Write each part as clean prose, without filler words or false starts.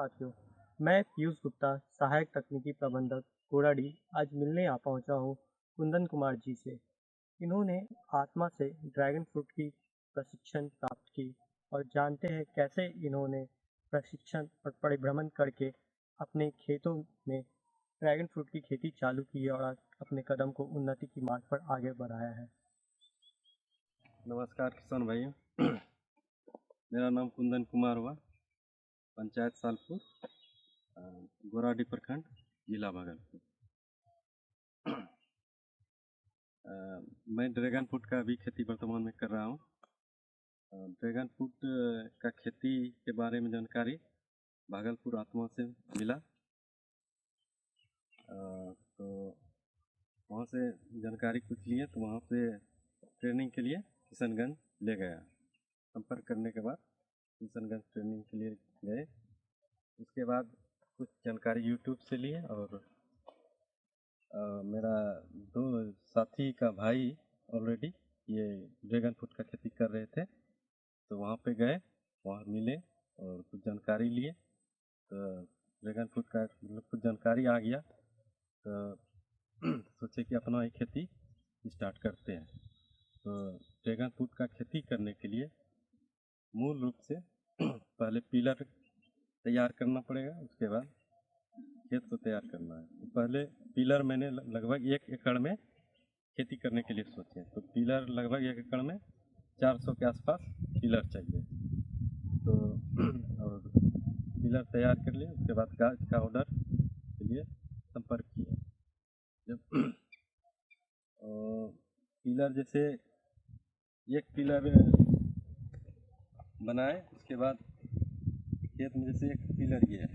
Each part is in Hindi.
साथियों, मैं पीयूष गुप्ता, सहायक तकनीकी प्रबंधक कोडाडी, आज मिलने आ पहुंचा हूं कुंदन कुमार जी से। इन्होंने आत्मा से ड्रैगन फ्रूट की प्रशिक्षण प्राप्त की और जानते हैं कैसे इन्होंने प्रशिक्षण और परिभ्रमण करके अपने खेतों में ड्रैगन फ्रूट की खेती चालू की है और आज अपने कदम को उन्नति की मार्ग पर आगे बढ़ाया है। नमस्कार किसान भाइयों। मेरा नाम कुंदन कुमार हुआ, पंचायत सालपुर, गोराडी प्रखंड, जिला भागलपुर। मैं ड्रैगन फ्रूट का भी खेती वर्तमान में कर रहा हूँ। ड्रैगन फ्रूट का खेती के बारे में जानकारी भागलपुर आत्मा से मिला, तो वहाँ से जानकारी कुछ लिए, तो वहाँ से ट्रेनिंग के लिए किशनगंज ले गया। संपर्क करने के बाद किशनगंज ट्रेनिंग के लिए गए। उसके बाद कुछ जानकारी यूट्यूब से लिए और मेरा दो साथी का भाई ऑलरेडी ये ड्रैगन फ्रूट का खेती कर रहे थे, तो वहाँ पे गए, वहाँ मिले और कुछ जानकारी लिए। तो ड्रैगन फ्रूट का मतलब कुछ जानकारी आ गया, तो सोचे कि अपना ही खेती स्टार्ट करते हैं। तो ड्रैगन फ्रूट का खेती करने के लिए मूल रूप से पहले पिलर तैयार करना पड़ेगा, उसके बाद खेत को तैयार करना है। तो पहले पिलर मैंने लगभग 1 एकड़ में खेती करने के लिए सोचे, तो पिलर लगभग 1 एकड़ में 400 के आसपास पिलर चाहिए। तो और पिलर तैयार कर लिए, उसके बाद गाछ का ऑर्डर के लिए संपर्क किया। जब पिलर जैसे एक पिलर बनाए, उसके बाद खेत में जैसे एक पिलर ये है,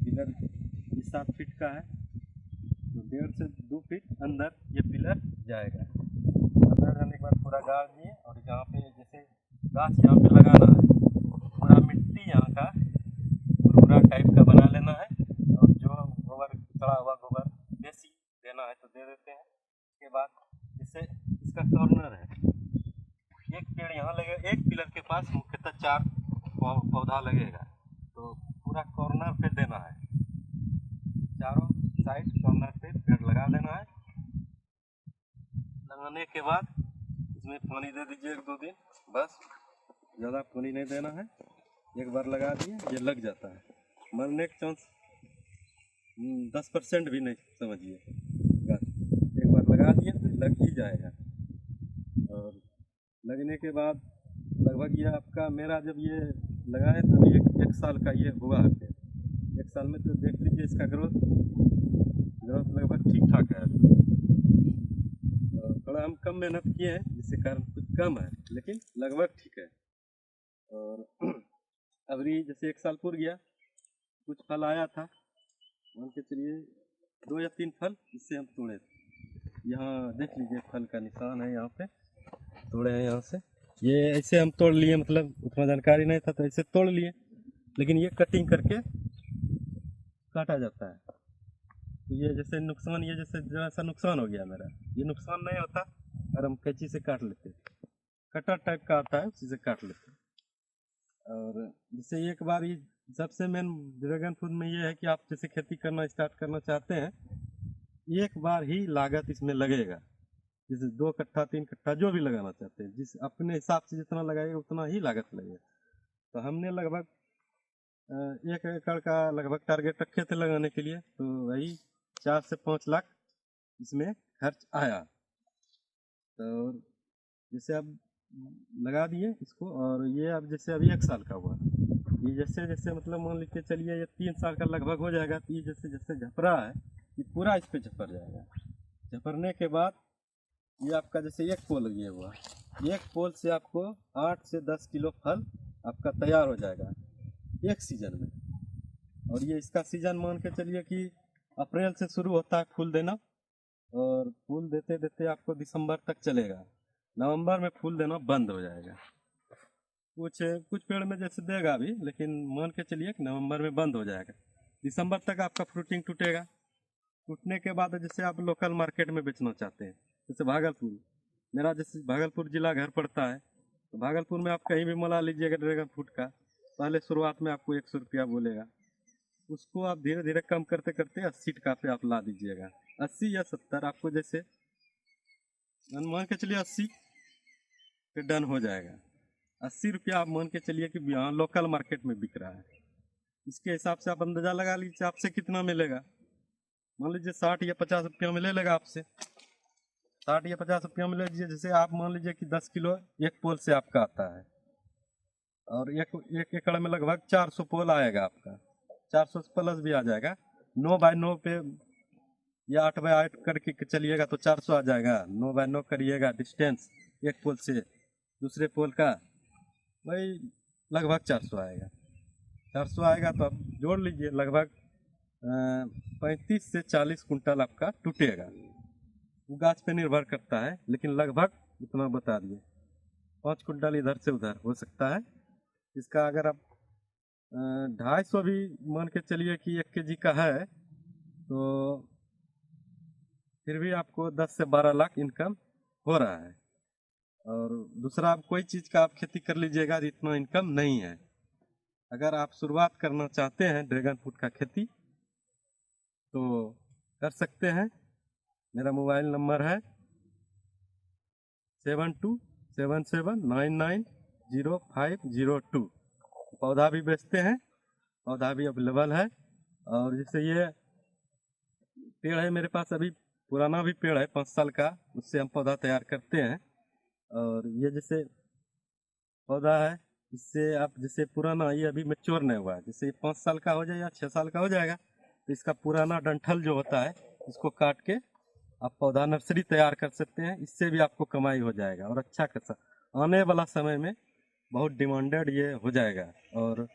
पिलर 7 फीट का है, तो 1.5 से 2 फीट अंदर ये पिलर जाएगा। अंदर जाने के बाद पूरा गाड़ दिए और जहाँ पे जैसे गाछ यहाँ पे लगाना है, पूरा मिट्टी यहाँ का पूरा टाइप का बना लेना है, और जो गोबर चढ़ा हुआ गोबर देसी देना है तो दे देते हैं। उसके बाद जैसे इसका कॉर्नर है, एक पेड़ यहाँ लगेगा, एक पिलर के पास मुख्यतः 4 पौधा लगेगा, तो पूरा कॉर्नर पे देना है, चारों साइड कॉर्नर पे पेड़ लगा देना है। लगाने के बाद इसमें पानी दे दीजिए 1-2 दिन, बस ज़्यादा पानी नहीं देना है। एक बार लगा दिए, ये लग जाता है, मरने के चांस 10% भी नहीं समझिए। एक बार लगा दिए तो लग ही जाएगा। और लगने के बाद लगभग ये आपका मेरा जब ये लगा है तो अभी एक साल का ये हुआ है। 1 साल में तो देख लीजिए इसका ग्रोथ लगभग ठीक ठाक है। थोड़ा हम कम मेहनत किए हैं, जिससे कारण कुछ कम है, लेकिन लगभग ठीक है। और अभी जैसे 1 साल पूर गया, कुछ फल आया था, मान के चलिए 2 या 3 फल इससे हम तोड़े थे। यहाँ देख लीजिए फल का निशान है, यहाँ पे तोड़े हैं। यहाँ से ये ऐसे हम तोड़ लिए, मतलब उतना जानकारी नहीं था तो ऐसे तोड़ लिए, लेकिन ये कटिंग करके काटा जाता है। तो ये जैसे नुकसान, ये जैसे जरा सा नुकसान हो गया मेरा, ये नुकसान नहीं होता अगर हम कैंची से काट लेते, कटर टाइप का आता है उसी से काट लेते। और जैसे एक बार ये सबसे मेन ड्रैगन फ्रूट में ये है कि आप जैसे खेती करना स्टार्ट करना चाहते हैं, एक बार ही लागत इसमें लगेगा। जैसे 2 कट्ठा 3 कट्ठा जो भी लगाना चाहते हैं, जिस अपने हिसाब से जितना लगाएगा उतना ही लागत लगेगा। तो हमने लगभग 1 एकड़ का लगभग टारगेट रखे थे लगाने के लिए, तो वही 4 से 5 लाख इसमें खर्च आया। तो जैसे अब लगा दिए इसको, और ये अब जैसे अभी 1 साल का हुआ, ये जैसे जैसे मतलब मान लीजिए चलिए ये 3 साल का लगभग हो जाएगा, तो ये जैसे जैसे झपरा है, ये पूरा इस पर झपर जाएगा। झपरने के बाद ये आपका जैसे एक पोल ये हुआ, एक पोल से आपको 8 से 10 किलो फल आपका तैयार हो जाएगा एक सीजन में। और ये इसका सीजन मान के चलिए कि अप्रैल से शुरू होता है फूल देना, और फूल देते देते आपको दिसंबर तक चलेगा। नवंबर में फूल देना बंद हो जाएगा। कुछ पेड़ में जैसे देगा भी, लेकिन मान के चलिए कि नवंबर में बंद हो जाएगा। दिसंबर तक आपका फ्रूटिंग टूटेगा। टूटने के बाद जैसे आप लोकल मार्केट में बेचना चाहते हैं, जैसे भागलपुर, मेरा जैसे भागलपुर जिला घर पड़ता है, तो भागलपुर में आप कहीं भी मंगा लीजिएगा ड्रैगन फ्रूट का, पहले शुरुआत में आपको 100 रुपया बोलेगा, उसको आप धीरे धीरे कम करते करते 80 टका पे आप ला दीजिएगा। 80 या 70 आपको जैसे मान के चलिए 80 पे डन हो जाएगा। 80 रुपया आप मान के चलिए कि यहाँ लोकल मार्केट में बिक रहा है। इसके हिसाब से आप अंदाजा लगा लीजिए आपसे कितना मिलेगा। मान लीजिए 60 या 50 रुपया में ले लेगा आपसे। 60 या 50 रुपया में ले लीजिए। जैसे आप मान लीजिए कि 10 किलो एक पोल से आपका आता है और एक एकड़ में लगभग 400 पोल आएगा आपका। 400 प्लस भी आ जाएगा। 9x9 पे या 8x8 करके चलिएगा तो 400 आ जाएगा। 9x9 करिएगा डिस्टेंस एक पोल से दूसरे पोल का, वही लगभग 400 आएगा। 400 आएगा तो आप जोड़ लीजिए लगभग 35 से 40 कुंटल आपका टूटेगा। वो गाछ पे निर्भर करता है, लेकिन लगभग इतना बता दिए। 5 कुंटल इधर से उधर हो सकता है। इसका अगर आप 250 भी मान के चलिए कि 1 kg का है तो फिर भी आपको 10 से 12 लाख इनकम हो रहा है। और दूसरा आप कोई चीज़ का आप खेती कर लीजिएगा तो इतना इनकम नहीं है। अगर आप शुरुआत करना चाहते हैं ड्रैगन फ्रूट का खेती तो कर सकते हैं। मेरा मोबाइल नंबर है 7277990502। पौधा भी बेचते हैं, पौधा भी अवेलेबल है। और जैसे ये पेड़ है मेरे पास, अभी पुराना भी पेड़ है 5 साल का, उससे हम पौधा तैयार करते हैं। और ये जैसे पौधा है, इससे आप जैसे पुराना, ये अभी मैच्योर नहीं हुआ है, जैसे 5 साल का हो जाए या 6 साल का हो जाएगा तो इसका पुराना डंठल जो होता है इसको काट के आप पौधा नर्सरी तैयार कर सकते हैं। इससे भी आपको कमाई हो जाएगा और अच्छा खासा आने वाला समय में बहुत डिमांडेड ये हो जाएगा। और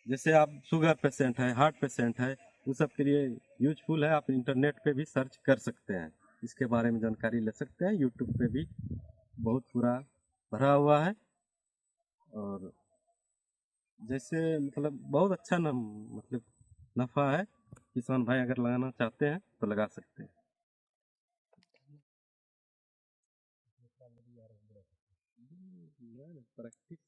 जैसे आप शुगर पेशेंट है, हार्ट पेशेंट है, उस सब के लिए यूजफुल है। आप इंटरनेट पे भी सर्च कर सकते हैं, इसके बारे में जानकारी ले सकते हैं। यूट्यूब पे भी बहुत पूरा भरा हुआ है। और जैसे मतलब बहुत अच्छा मतलब नफ़ा है। किसान भाई अगर लगाना चाहते हैं तो लगा सकते हैं। प्रैक्टिस